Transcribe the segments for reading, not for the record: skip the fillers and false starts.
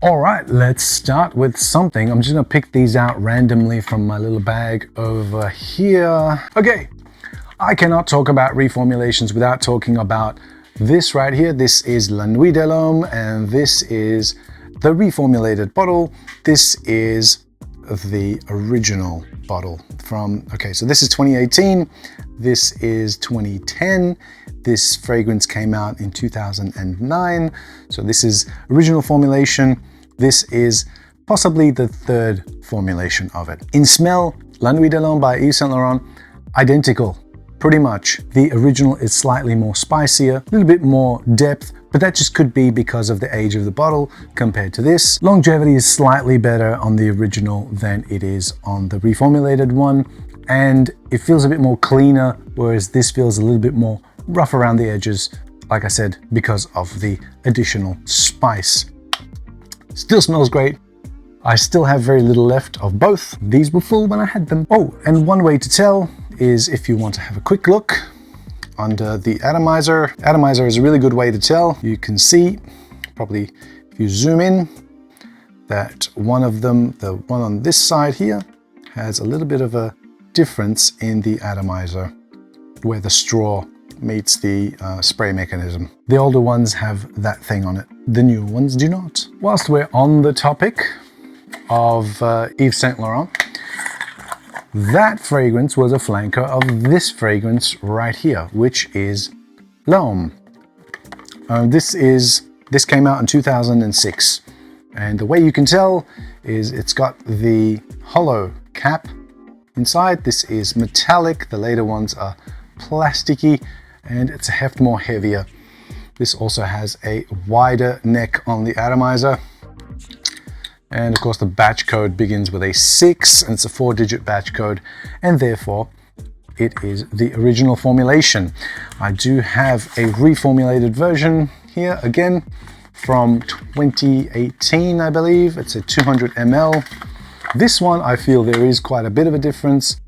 All right, let's start with something. I'm just gonna pick these out randomly from my little bag over here. Okay, I cannot talk about reformulations without talking about this right here. This is La Nuit de l'Homme, and this is the reformulated bottle. This is the original bottle from, okay, so this is 2018. This is 2010. This fragrance came out in 2009. So this is original formulation. This is possibly the third formulation of it. In smell, La Nuit de l'Homme by Yves Saint Laurent, identical, pretty much. The original is slightly more spicier, a little bit more depth, but that just could be because of the age of the bottle compared to this. Longevity is slightly better on the original than it is on the reformulated one, and it feels a bit more cleaner, whereas this feels a little bit more rough around the edges, like I said, because of the additional spice. Still smells great. I still have very little left of both. These were full when I had them. Oh, and one way to tell is if you want to have a quick look under the atomizer. Atomizer is a really good way to tell. You can see, probably if you zoom in, that one of them, the one on this side here, has a little bit of a difference in the atomizer where the straw meets the spray mechanism. The older ones have that thing on it. The newer ones do not. Whilst we're on the topic of Yves Saint Laurent, that fragrance was a flanker of this fragrance right here, which is L'Homme. This came out in 2006, and the way you can tell is it's got the hollow cap inside. This is metallic. The later ones are plasticky, and it's a heft more heavier. This also has a wider neck on the atomizer. And of course the batch code begins with a 6, and it's a 4-digit batch code, and therefore it is the original formulation. I do have a reformulated version here, again, from 2018, I believe. It's a 200 ml. This one, I feel there is quite a bit of a difference.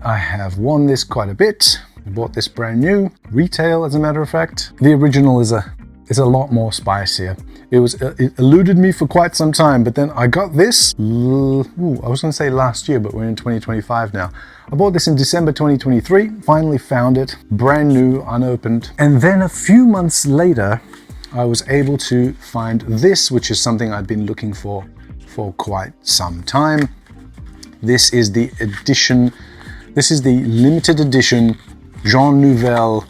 I have worn this quite a bit. I bought this brand new, retail as a matter of fact. The original is a lot more spicier. It eluded me for quite some time, but then I got this, I was gonna say last year, but we're in 2025 now. I bought this in December 2023, finally found it, brand new, unopened. And then a few months later, I was able to find this, which is something I've been looking for quite some time. This is the limited edition Jean Nouvel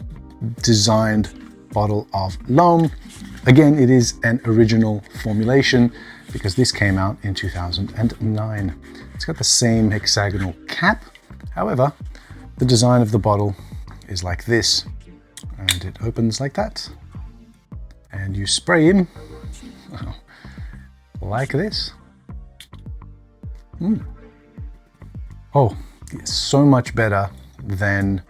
designed bottle of L'Homme. Again, it is an original formulation because this came out in 2009. It's got the same hexagonal cap. However, the design of the bottle is like this, and it opens like that. And you spray in like this. Oh, it's so much better than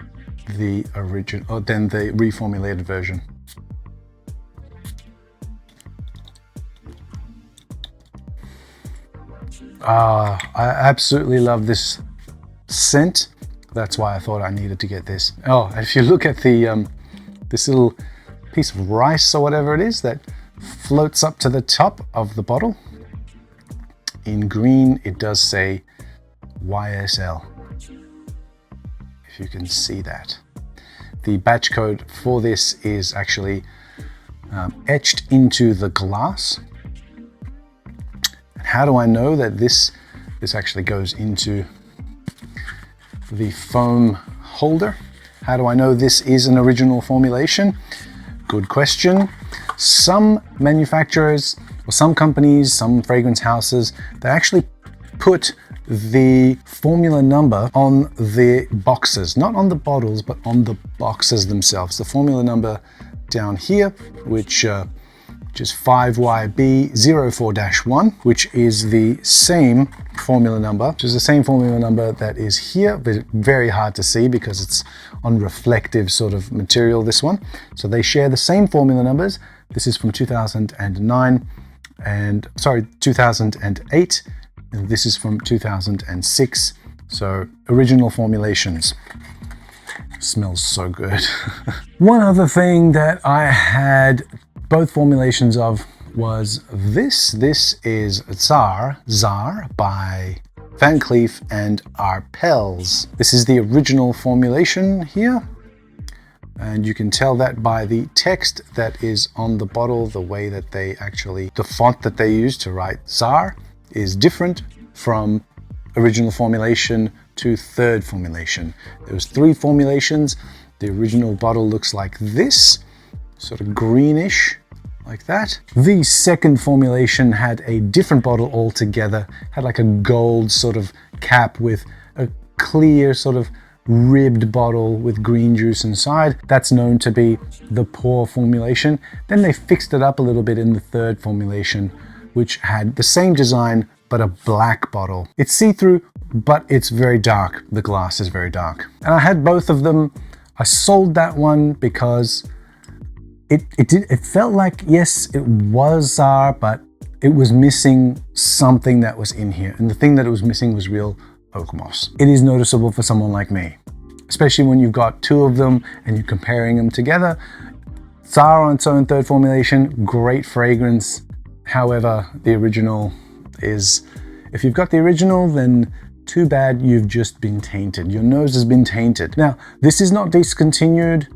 the original, than the reformulated version. I absolutely love this scent. That's why I thought I needed to get this. Oh, if you look at the this little piece of rice or whatever it is that floats up to the top of the bottle, in green it does say YSL. If you can see that. The batch code for this is actually etched into the glass. And how do I know that this actually goes into the foam holder? How do I know this is an original formulation? Good question. Some manufacturers or some companies, some fragrance houses, they actually put the formula number on the boxes, not on the bottles, but on the boxes themselves. The formula number down here, which is 5YB04-1, which is the same formula number, that is here, but very hard to see because it's on reflective sort of material, this one. So they share the same formula numbers. This is from 2008, and this is from 2006. So original formulations. Smells so good. One other thing that I had both formulations of was this. This is Tsar by Van Cleef and Arpels. This is the original formulation here. And you can tell that by the text that is on the bottle, the way that they actually, the font that they use to write Tsar is different from original formulation to third formulation. There was 3 formulations. The original bottle looks like this, sort of greenish, like that. The second formulation had a different bottle altogether, had like a gold sort of cap with a clear sort of ribbed bottle with green juice inside. That's known to be the pour formulation. Then they fixed it up a little bit in the third formulation, which had the same design but a black bottle. It's see-through, but it's very dark. The glass is very dark. And I had both of them. I sold that one because it felt like, yes, it was Tsar, but it was missing something that was in here. And the thing that it was missing was real oak moss. It is noticeable for someone like me, especially when you've got 2 of them and you're comparing them together. Tsar on its own third formulation, great fragrance. However, the original is, if you've got the original, then too bad, you've just been tainted. Your nose has been tainted. Now, this is not discontinued.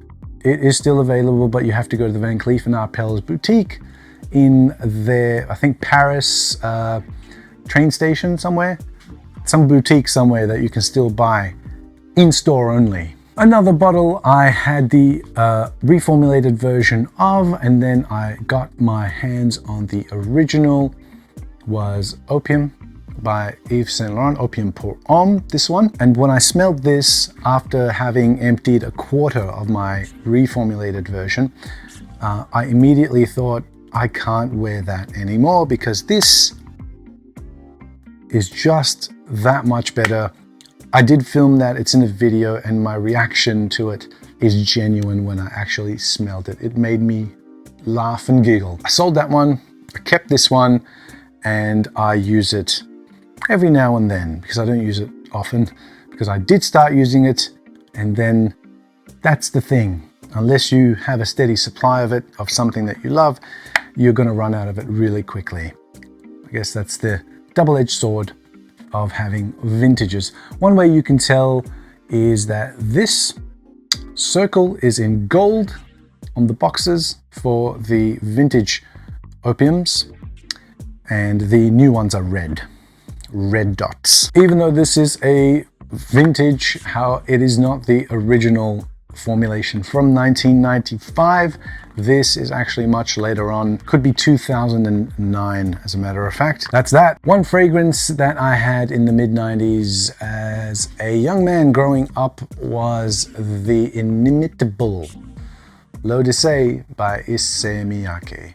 It is still available, but you have to go to the Van Cleef and Arpels boutique in their, I think, Paris train station somewhere. Some boutique somewhere that you can still buy in store only. Another bottle I had the reformulated version of, and then I got my hands on the original, was Opium by Yves Saint Laurent, Opium pour Homme, this one. And when I smelled this after having emptied a quarter of my reformulated version, I immediately thought, I can't wear that anymore because this is just that much better. I did film that, it's in a video, and my reaction to it is genuine when I actually smelled it. It made me laugh and giggle. I sold that one, I kept this one, and I use it every now and then because I don't use it often, because I did start using it, and then that's the thing. Unless you have a steady supply of it, of something that you love, you're gonna run out of it really quickly. I guess that's the double-edged sword of having vintages. One way you can tell is that this circle is in gold on the boxes for the vintage Opiums, and the new ones are red dots. Even though this is a vintage, how it is not the original formulation from 1995. This is actually much later on, could be 2009 as a matter of fact. That's that. One fragrance that I had in the mid-90s as a young man growing up was the inimitable L'Eau Dissey by Issey Miyake.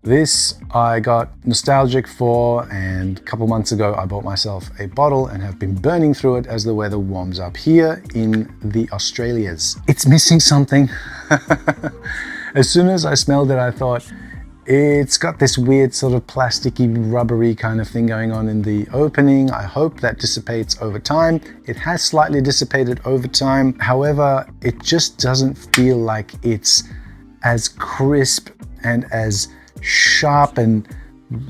This I got nostalgic for, and a couple months ago I bought myself a bottle and have been burning through it as the weather warms up here in the Australias. It's missing something. As soon as I smelled it, I thought, it's got this weird sort of plasticky, rubbery kind of thing going on in the opening. I hope that dissipates over time. It has slightly dissipated over time. However, it just doesn't feel like it's as crisp and as sharp and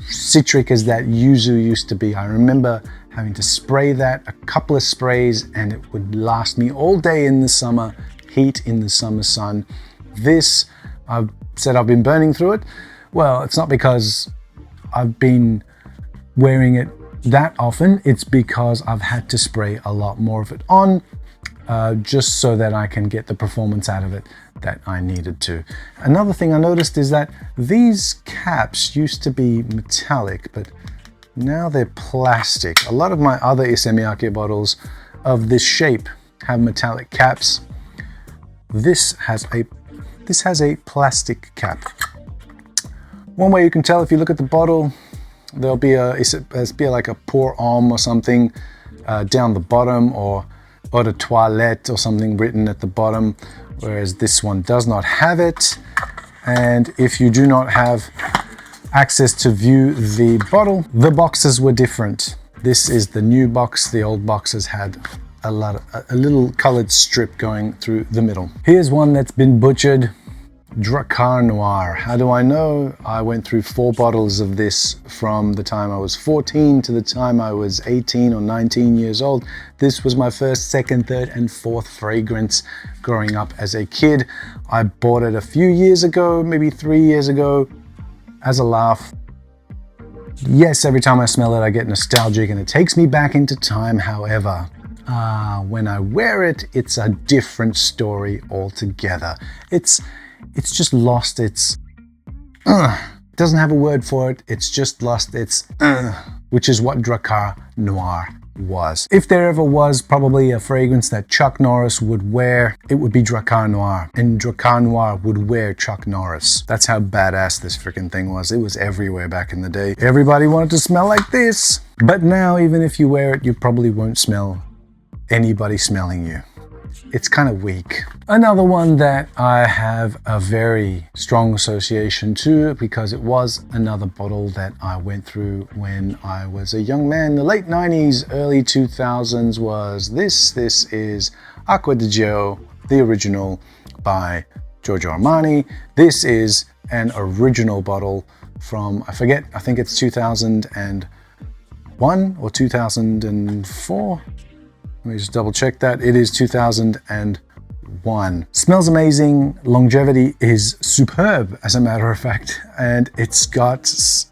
citric as that yuzu used to be. I remember having to spray that, a couple of sprays, and it would last me all day in the summer heat, in the summer sun. This, I've said I've been burning through it. Well, it's not because I've been wearing it that often, it's because I've had to spray a lot more of it on, just so that I can get the performance out of it that I needed to. Another thing I noticed is that these caps used to be metallic, but now they're plastic. A lot of my other Issey Miyake bottles of this shape have metallic caps. This has a plastic cap. One way you can tell, if you look at the bottle, there'll be like a pour homme or something down the bottom, or eau de toilette or something written at the bottom, whereas this one does not have it. And if you do not have access to view the bottle, the boxes were different. This is the new box. The old boxes had a little colored strip going through the middle. Here's one that's been butchered. Drakkar Noir. How do I know? I went through 4 bottles of this from the time I was 14 to the time I was 18 or 19 years old. This was my first, second, third, and fourth fragrance growing up as a kid. I bought it a few years ago, maybe 3 years ago, as a laugh. Yes, every time I smell it, I get nostalgic and it takes me back into time. However, when I wear it, it's a different story altogether. It's just lost its, it doesn't have a word for it. It's just lost its, which is what Drakkar Noir was. If there ever was probably a fragrance that Chuck Norris would wear, it would be Drakkar Noir. And Drakkar Noir would wear Chuck Norris. That's how badass this freaking thing was. It was everywhere back in the day. Everybody wanted to smell like this. But now, even if you wear it, you probably won't smell anybody smelling you. It's kind of weak. Another one that I have a very strong association to, because it was another bottle that I went through when I was a young man, the late 90s, early 2000s, was this. This is Acqua di Gio, the original by Giorgio Armani. This is an original bottle from, I forget, I think it's 2001 or 2004. Let me just double check that. It is 2001. Smells amazing. Longevity is superb, as a matter of fact. And it stays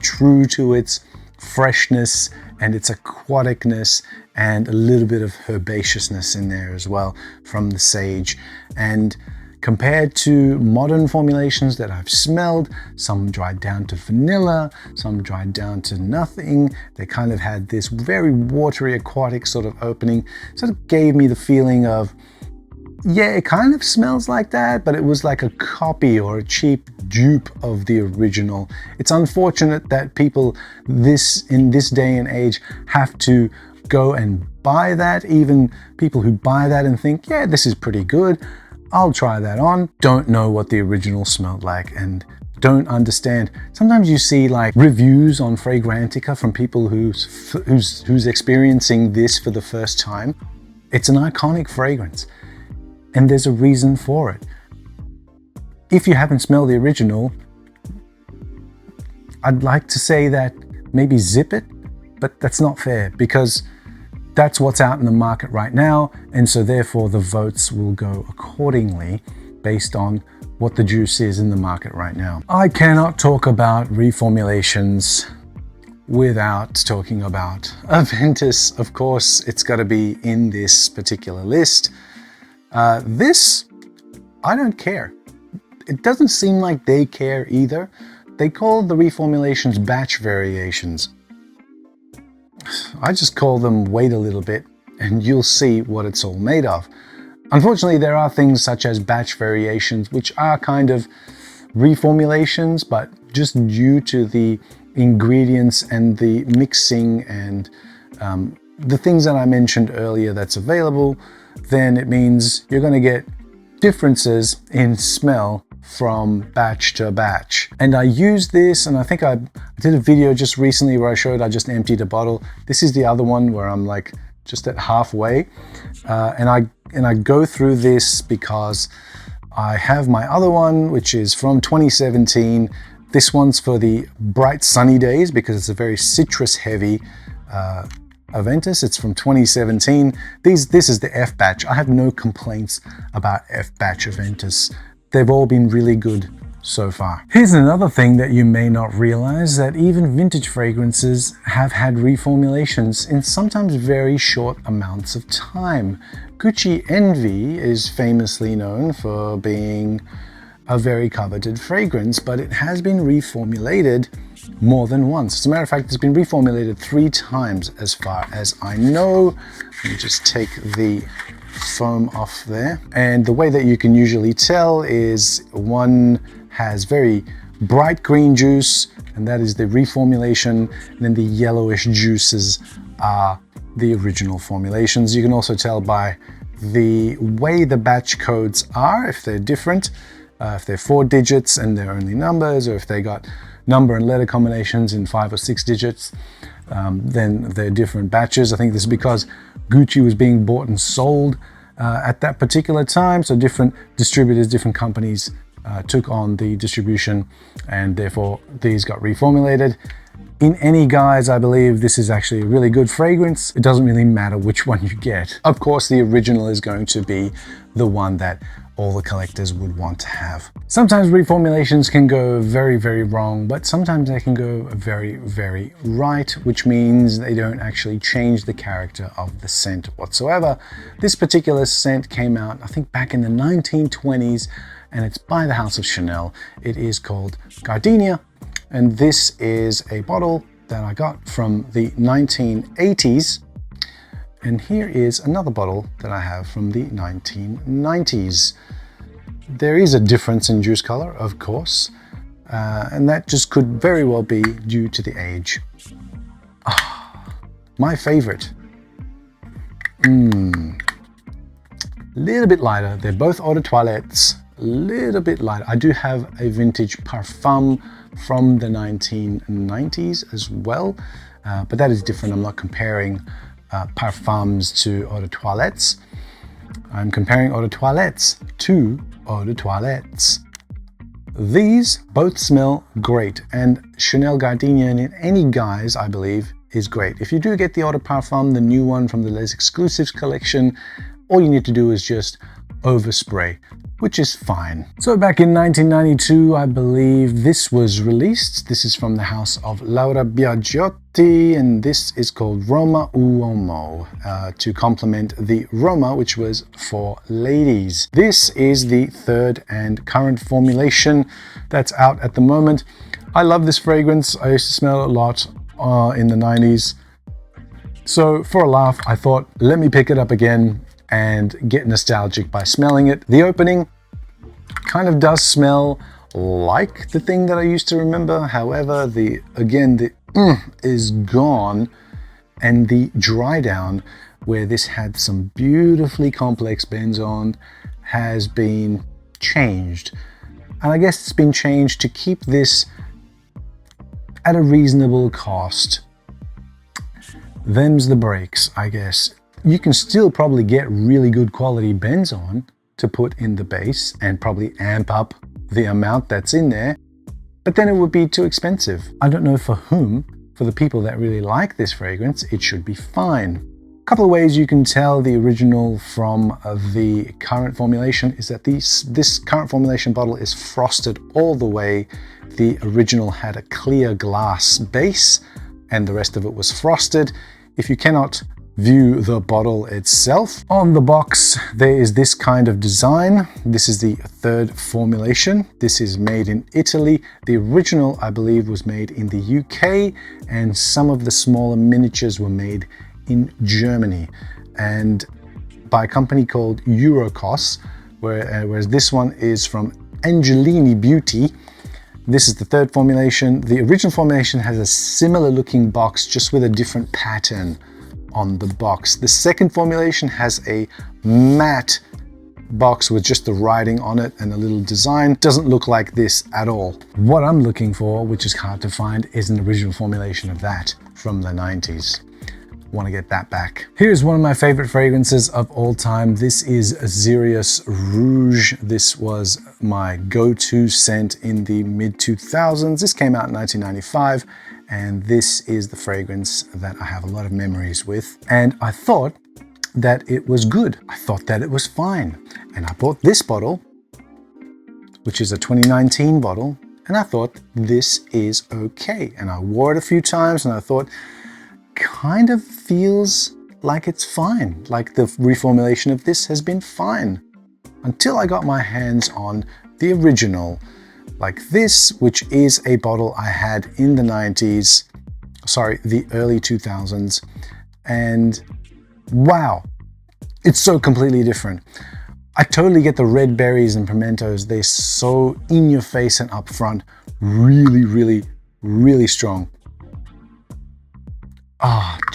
true to its freshness and its aquaticness and a little bit of herbaceousness in there as well from the sage. And compared to modern formulations that I've smelled, some dried down to vanilla, some dried down to nothing. They kind of had this very watery, aquatic sort of opening. Sort of gave me the feeling of, yeah, it kind of smells like that, but it was like a copy or a cheap dupe of the original. It's unfortunate that people in this day and age have to go and buy that. Even people who buy that and think, yeah, this is pretty good, I'll try that on, don't know what the original smelled like and don't understand. Sometimes you see like reviews on Fragrantica from people who's experiencing this for the first time. It's an iconic fragrance and there's a reason for it. If you haven't smelled the original, I'd like to say that maybe zip it, but that's not fair because that's what's out in the market right now, and so therefore the votes will go accordingly based on what the juice is in the market right now. I cannot talk about reformulations without talking about Aventus. Of course, it's got to be in this particular list. This, I don't care. It doesn't seem like they care either. They call the reformulations batch variations. I just call them wait a little bit and you'll see what it's all made of. Unfortunately, there are things such as batch variations, which are kind of reformulations, but just due to the ingredients and the mixing and the things that I mentioned earlier that's available, then it means you're going to get differences in smell from batch to batch. And I used this, and I think I did a video just recently where I showed I just emptied a bottle. This is the other one where I'm like just at halfway, and I go through this because I have my other one, which is from 2017. This one's for the bright sunny days because it's a very citrus heavy Aventus. It's from 2017. This is the F batch. I have no complaints about F batch Aventus. They've all been really good so far. Here's another thing that you may not realize, that even vintage fragrances have had reformulations in sometimes very short amounts of time. Gucci Envy is famously known for being a very coveted fragrance, but it has been reformulated more than once. As a matter of fact, it's been reformulated 3 times as far as I know. Let me just take the foam off there. And the way that you can usually tell is one has very bright green juice, and that is the reformulation, and then the yellowish juices are the original formulations. You can also tell by the way the batch codes are, if they're different, if they're 4 digits and they're only numbers, or if they got number and letter combinations in 5 or 6 digits, then they're different batches. I think this is because Gucci was being bought and sold at that particular time. So different distributors, different companies took on the distribution, and therefore these got reformulated. In any guise, I believe this is actually a really good fragrance. It doesn't really matter which one you get. Of course, the original is going to be the one that all the collectors would want to have. Sometimes reformulations can go very, very wrong, but sometimes they can go very, very right, which means they don't actually change the character of the scent whatsoever. This particular scent came out, I think, back in the 1920s, and it's by the House of Chanel. It is called Gardenia, and this is a bottle that I got from the 1980s. And here is another bottle that I have from the 1990s. There is a difference in juice color, of course, and that just could very well be due to the age. My favorite. Little bit lighter. They're both eau de toilettes. Little bit lighter. I do have a vintage Parfum from the 1990s as well, but that is different. I'm not comparing parfums to eau de toilettes. I'm comparing eau de toilettes to eau de toilettes. These both smell great, and Chanel Gardenia in any guise, I believe, is great. If you do get the eau de parfum, the new one from the Les Exclusives collection, all you need to do is just overspray, which is fine. So back in 1992, I believe this was released. This is from the house of Laura Biagiotti, and this is called Roma Uomo, to complement the Roma, which was for ladies. This is the third and current formulation that's out at the moment. I love this fragrance. I used to smell it a lot in the 90s. So for a laugh, I thought, let me pick it up again and get nostalgic by smelling it. The opening kind of does smell like the thing that I used to remember. However, the is gone, and the dry down, where this had some beautifully complex benzoin, has been changed. And I guess it's been changed to keep this at a reasonable cost. Them's the breaks, I guess. You can still probably get really good quality benzoin to put in the base and probably amp up the amount that's in there, but then it would be too expensive. I don't know for whom. For the people that really like this fragrance, it should be fine. A couple of ways you can tell the original from the current formulation is that this current formulation bottle is frosted all the way. The original had a clear glass base and the rest of it was frosted. If you cannot view the bottle itself, on the box there is this kind of design. This is the third formulation. This is made in Italy. The original, I believe, was made in the UK, and some of the smaller miniatures were made in Germany and by a company called Eurocos, whereas this one is from Angelini Beauty. This is the third formulation. The original formulation has a similar looking box, just with a different pattern on the box. The second formulation has a matte box with just the writing on it and a little design. Doesn't look like this at all. What I'm looking for, which is hard to find, is an original formulation of that from the 90s. Want to get that back. Here's one of my favorite fragrances of all time. This is Xeryus Rouge. This was my go-to scent in the mid-2000s. This came out in 1995. And this is the fragrance that I have a lot of memories with. And I thought that it was good. I thought that it was fine. And I bought this bottle, which is a 2019 bottle, and I thought this is okay. And I wore it a few times and I thought, kind of feels like it's fine. Like the reformulation of this has been fine. Until I got my hands on the original, like this, which is a bottle I had in the 90s, sorry, the early 2000s, and wow, it's so completely different. I totally get the red berries and pimentos. They're so in your face and up front, really, really, really strong.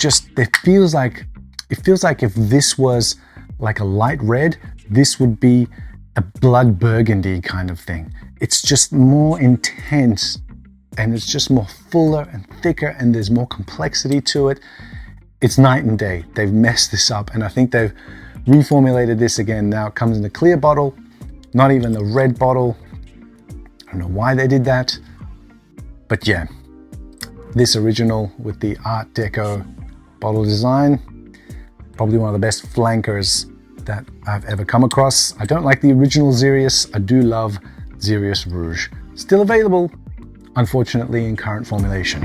It feels like if this was like a light red, this would be a blood burgundy kind of thing. It's just more intense and it's just more fuller and thicker and there's more complexity to it. It's night and day. They've messed this up and I think they've reformulated this again. Now it comes in a clear bottle, not even the red bottle. I don't know why they did that, but yeah, this original with the Art Deco bottle design, probably one of the best flankers that I've ever come across. I don't like the original Xeryus. I do love Xeryus Rouge. Still available, unfortunately, in current formulation.